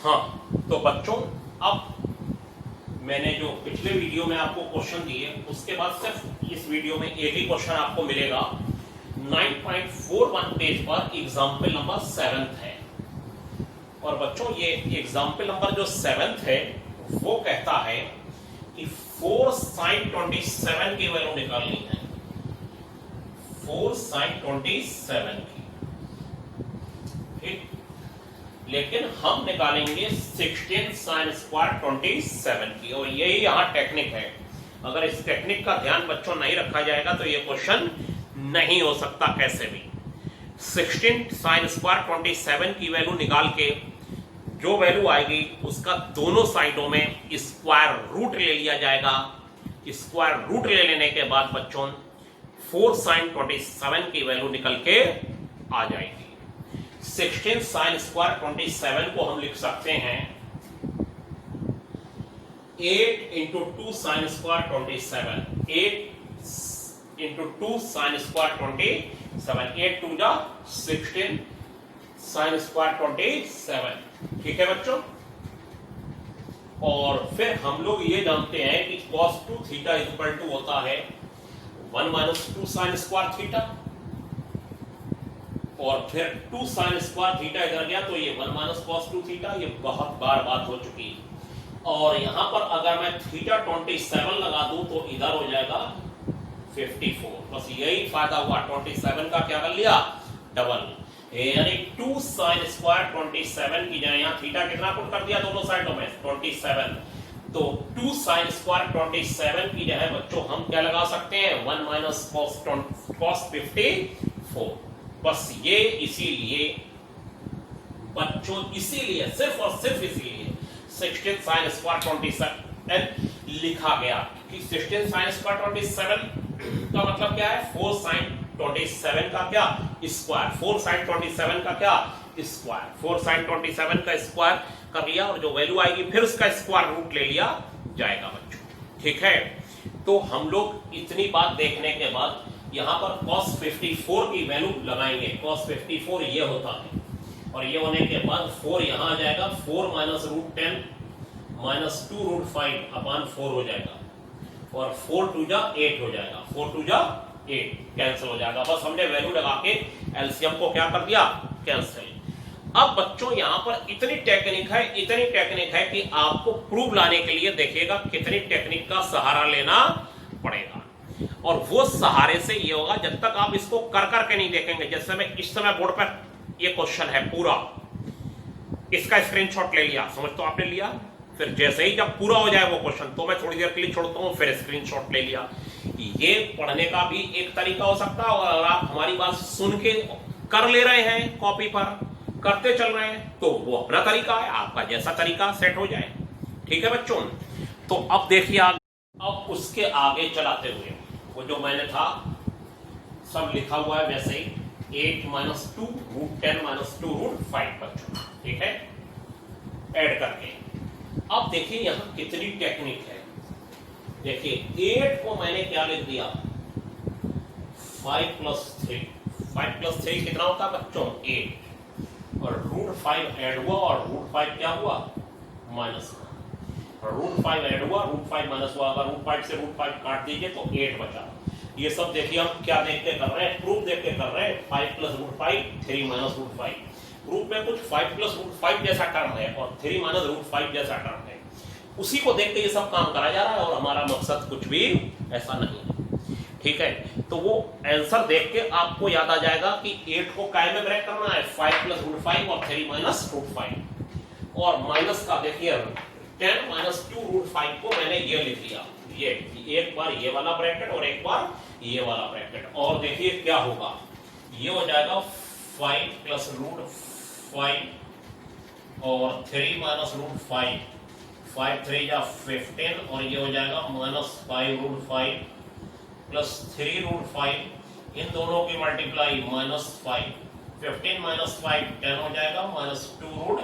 हाँ, तो बच्चों अब मैंने जो पिछले वीडियो में आपको क्वेश्चन दिए उसके बाद सिर्फ इस वीडियो में एक ही क्वेश्चन आपको मिलेगा। 9.41 पेज पर एग्जाम्पल नंबर 7 है। और बच्चों ये एग्जाम्पल नंबर जो 7 है वो कहता है कि 4 sin 27 की वैल्यू निकालनी है। 4 sin 27 की, ठीक, लेकिन हम निकालेंगे 16 sin स्क्वायर 27 की। और यही यहां टेक्निक है। अगर इस टेक्निक का ध्यान बच्चों नहीं रखा जाएगा तो ये क्वेश्चन नहीं हो सकता कैसे भी। 16 sin स्क्वायर 27 की वैल्यू निकाल के जो वैल्यू आएगी उसका दोनों साइडों में स्क्वायर रूट ले लिया जाएगा। स्क्वायर रूट ले लेने के बाद बच्चों 4 sin 27 की वैल्यू निकल के आ जाएगी। 16 sin स्क्वायर 27 को हम लिख सकते हैं 8 into 2 sin square 27। 8 into 2 sin square 27। 8 2 जा 16 sin स्क्वायर 27। ठीक है बच्चों। और फिर हम लोग ये जानते हैं कि cos 2 थीटा इक्वल टू होता है 1 minus 2 sin स्क्वायर थीटा। और फिर 2 sin स्क्वायर थीटा इधर गया तो ये 1 minus cos 2 थीटा। ये बहुत बार बात हो चुकी है। और यहां पर अगर मैं थीटा 27 लगा दूं तो इधर हो जाएगा 54। बस यही फायदा हुआ, 27 का क्या कर लिया, डबल। यानी 2 sin स्क्वायर 27 की जगह यहां थीटा कितना पुट कर दिया दोनों साइडों में 27। तो 2 sin स्क्वायर 27 की जगह बच्चों हम क्या लगा सकते हैं 1 minus cos 54। बस ये इसीलिए बच्चों, इसीलिए सिर्फ और सिर्फ इसीलिए 16 sin स्क्वायर 27 लिखा गया कि 16 sin स्क्वायर 27 का मतलब क्या है 4 sin 27 का क्या स्क्वायर। 4 sin 27 का क्या स्क्वायर। 4 sin 27 का स्क्वायर कर लिया और जो वैल्यू आएगी फिर उसका स्क्वायर रूट ले लिया जाएगा बच्चों। ठीक है, तो हम लोग इतनी बात देखने के बाद यहां पर cos 54 की वैल्यू लगाएंगे। cos 54 ये होता है और ये होने के बाद 4 यहां आ जाएगा। 4 minus √10 minus 2 √5 अपॉन 4 हो जाएगा। और 4 2 जा 8 हो जाएगा। 4 2 जा 8 कैंसिल हो जाएगा। बस हमने वैल्यू लगा के एलसीएम को क्या कर दिया, कैंसिल। अब बच्चों यहां पर इतनी टेक्निक है कि आपको प्रूफ लाने के लिए देखिएगा कितनी टेक्निक का सहारा लेना पड़ेगा। और वो सहारे से ये होगा जब तक आप इसको कर करके नहीं देखेंगे। जैसे मैं इस समय बोर्ड पर ये क्वेश्चन है पूरा, इसका स्क्रीनशॉट ले लिया, समझ तो आपने लिया। फिर जैसे ही जब पूरा हो जाए वो क्वेश्चन तो मैं थोड़ी देर के लिए छोड़ता हूं, फिर स्क्रीनशॉट ले लिया। ये पढ़ने का भी एक तरीका हो सकता है। और अगर आप हमारी बात सुन के कर ले रहे हैं, कॉपी पर करते चल रहे हैं, तो वो अपना तरीका है, आपका जैसा तरीका सेट हो जाए। ठीक है बच्चों, तो अब देखिए अब उसके आगे चलाते हुए वो जो मैंने था सब लिखा हुआ है वैसे ही 8 minus 2 √10 minus 2 √5 बच्चों। ठीक है, ऐड करके अब देखिए यहां कितनी टेक्निक है। देखिए 8 को मैंने क्या लिख दिया 5 + 3। 5 + 3 कितना होता है बच्चों 8। और √5 ऐड हुआ और √5 क्या हुआ माइनस हुआ। और √5 ऐड हुआ, √5 माइनस हुआ। अगर √5 से √5 काट दीजिए तो 8 बचा। ये सब देखिए हम क्या देख के कर रहे हैं, प्रूफ देख के कर रहे हैं। 5 + √5 3 minus √5। प्रूफ में कुछ 5 + √5 जैसा टर्म है और 3 minus √5 जैसा टर्म है। उसी को देख के ये सब काम करा जा रहा है और हमारा मकसद कुछ भी ऐसा नहीं है। ठीक है, तो वो आंसर देख के आपको याद आ जाएगा कि 8 को काय में ब्रेक करना है 5 + √5 और 3 minus √5। और माइनस का देखिए 10 minus 2 √5 को मैंने ये लिख लिया, ये एक बार ये वाला ब्रैकेट और एक बार ये वाला ब्रैकेट। और देखिए क्या होगा, ये हो जाएगा 5 + √5 और 3 minus √5। 5 3 जा 15 और ये हो जाएगा -5 √5 प्लस 3 √5। इन दोनों की मल्टीप्लाई -5। 15 - 5 10 हो जाएगा -2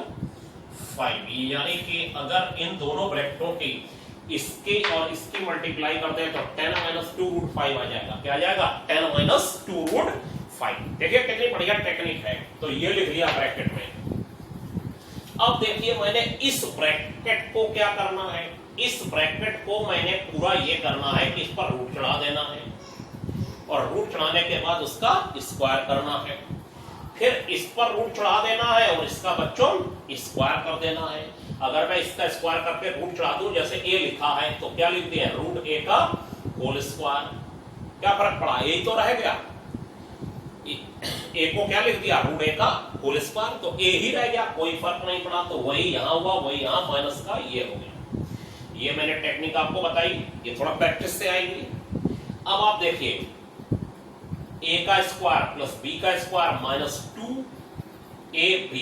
√5। यानी कि अगर इन दोनों ब्रैकेटों की इसके और इसकी मल्टीप्लाई करते हैं तो 10 - 2 √5 आ जाएगा। क्या आ जाएगा 10 - 2 √5। देखिए कितनी बढ़िया टेक्निक है। तो ये लिख लिया ब्रैकेट में अब देखिए मैंने इस ब्रैकेट को क्या करना है, इस ब्रैकेट को मैंने पूरा ये करना है कि इस पर रूट चढ़ा देना है और रूट चढ़ाने के बाद उसका स्क्वायर करना है, फिर इस पर रूट चढ़ा देना है और इसका बच्चों स्क्वायर कर देना है। अगर मैं इसका स्क्वायर करके रूट चढ़ा दूं, जैसे a लिखा है तो क्या लिख दिया, रूट a का होल स्क्वायर, क्या फर्क पड़ा, यही तो रह गया, a को क्या लिख दिया, रूट a का होल स्क्वायर, तो a ही रह गया, कोई फर्क नहीं पड़ा। तो वही यहां हुआ, वही यहां, माइनस का ये हो गया। ये मैंने टेक्निक आपको बताई, ये थोड़ा प्रैक्टिस से आएगी। अब आप देखिए a का स्क्वायर प्लस b का स्क्वायर माइनस 2ab,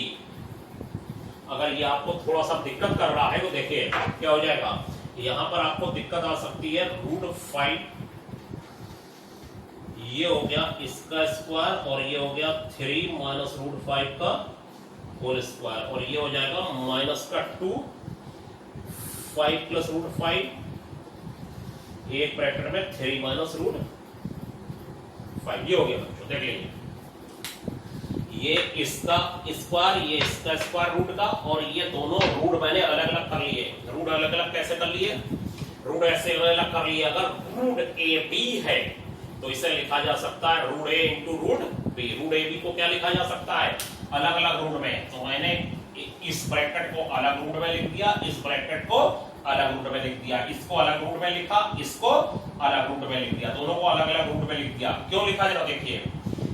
अगर ये आपको थोड़ा सा दिक्कत कर रहा है तो देखिए क्या हो जाएगा, यहां पर आपको दिक्कत आ सकती है, रूट 5 ये हो गया इसका स्क्वायर और ये हो गया 3 माइनस रूट 5 का होल स्क्वायर, और ये हो जाएगा माइनस का 2 5 प्लस रूट 5 एक ब्रैकेट में 3 माइनस रूट 5, ये हो गया बच्चों, देख लीजिए ये इसका स्क्वायर, ये इसका स्क्वायर रूट का, और ये दोनों रूट मैंने अलग अलग कर लिए। रूट अलग अलग कैसे कर लिए, रूट ऐसे अलग अलग कर लिए। अगर रूट ए बी है तो इसे लिखा जा सकता है root a into root b. Root a b को क्या लिखा जा सकता है, अलग अलग रूट में, तो मैंने इस ब्रैकेट को अलग रूट में लिख दिया, इस ब्रैकेट को अलग रूट में लिख दिया, इसको अलग रूट में लिखा, इसको अलग रूट में लिख दिया, दोनों को अलग अलग रूट में लिख दिया। क्यों लिखा जरा देखिए,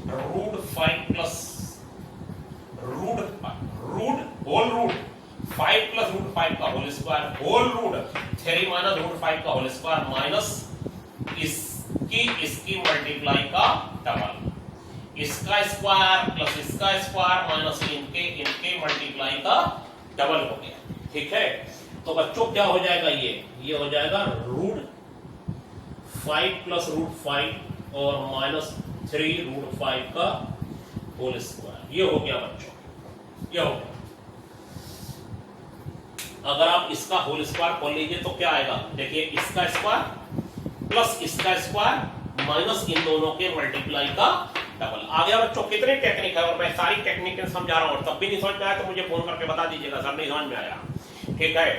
root 5 plus root whole root 5 plus root 5 का whole square whole root 3 minus root 5 का होल स्क्वायर माइनस इसकी मल्टीप्लाई का डबल, इसका स्क्वायर प्लस इसका स्क्वायर माइनस इनके मल्टीप्लाई का डबल हो गया। ठीक है, तो बच्चों क्या हो जाएगा, ये हो जाएगा रूट 5 प्लस रूट 5 और माइनस 3 रूट 5 का होल स्क्वायर, ये हो गया बच्चों, ये हो गया। अगर आप इसका होल स्क्वायर खोल लीजिए तो क्या आएगा, देखिए इसका स्क्वायर प्लस इसका स्क्वायर माइनस इन दोनों के मल्टीप्लाई का डबल। आ गया बच्चों, कितनी टेक्निक है, और मैं सारी टेक्निक समझा रहा हूं, तब भी नहीं समझ में आया तो मुझे फोन करके बता दीजिएगा सर नहीं समझ में आया। ठीक है,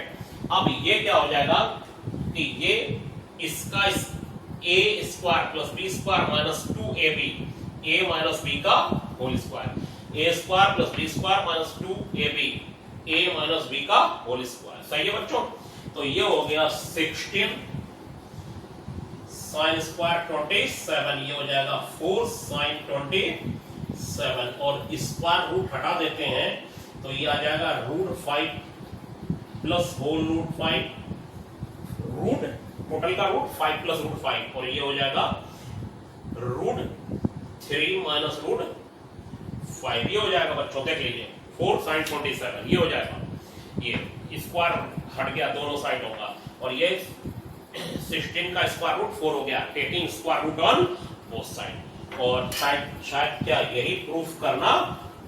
अब ये क्या हो जाएगा कि ये इसका a square plus b square minus 2ab, a minus b का whole square, a square plus b square minus 2ab, a minus b का होल स्क्वायर। सही है बच्चों, तो ये हो गया 16 साइन स्क्वायर 27, ये हो जाएगा 4 साइन 27, और स्क्वायर रूट हटा देते हैं तो ये आ जाएगा root 5 plus whole root 5, root total का रूट 5 प्लस रूट 5, और ये हो जाएगा रूट 3 माइनस रूट 5, ये हो जाएगा बच्चों, देख लीजिए 4 साइन 27, ये हो जाएगा, ये स्क्वायर हट गया दोनों साइडों का, और ये 16 का स्क्वायर रूट 4 हो गया, taking square root on both side. और शायद क्या यही प्रूफ करना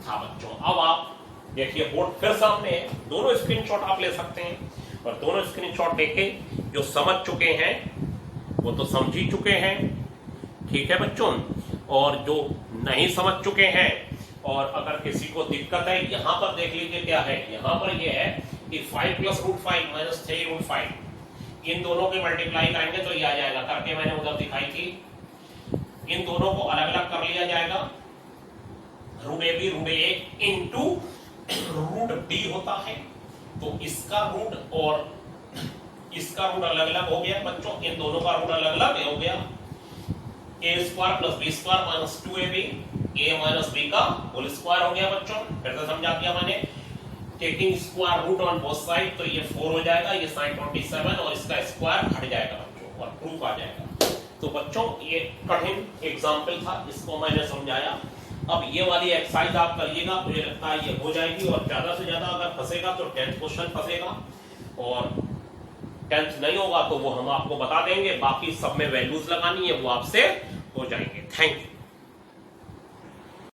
था बच्चों। अब आप देखिए बोर्ड फिर सामने है, दोनों स्क्रीनशॉट आप ले सकते हैं, और दोनों स्क्रीनशॉट देखे जो समझ चुके हैं वो तो समझ ही चुके हैं। ठीक है बच्चों, और जो नहीं समझ चुके हैं और अगर किसी को दिक्कत है, यहां पर देख लीजिए क्या है, यहां पर ये है कि 5 प्लस रूट 5 माइनस 3 रूट 5, इन दोनों की मल्टीप्लाई करेंगे तो ये आ जाएगा, करके मैंने उधर दिखाई थी। इन दोनों को अलग अलग कर लिया जाएगा, root a b root a into root b होता है, तो इसका रूट और इसका रूट अलग अलग हो गया बच्चों, इन दोनों का रूट अलग अलग हो गया, a square plus b square minus 2ab, a minus b का होल स्क्वायर हो गया बच्चों। फिर से समझा दिया मैंने, taking square root on both side, तो ये 4 हो जाएगा, ये sin 27 और इसका स्क्वायर हट जाएगा बच्चों, और प्रूफ आ जाएगा। तो बच्चों ये कठिन एग्जाम्पल था, इसको मैंने समझाया। अब ये वाली एक्सरसाइज आप करिएगा, मुझे लगता है ये हो जाएगी, और ज्यादा से ज्यादा अगर फंसेगा तो 10th क्वेश्चन फंसेगा, और 10th नहीं होगा तो वो हम आपको बता देंगे, बाकी सब में वैल्यूज लगानी है वो आपसे हो जाएंगे। Thank you.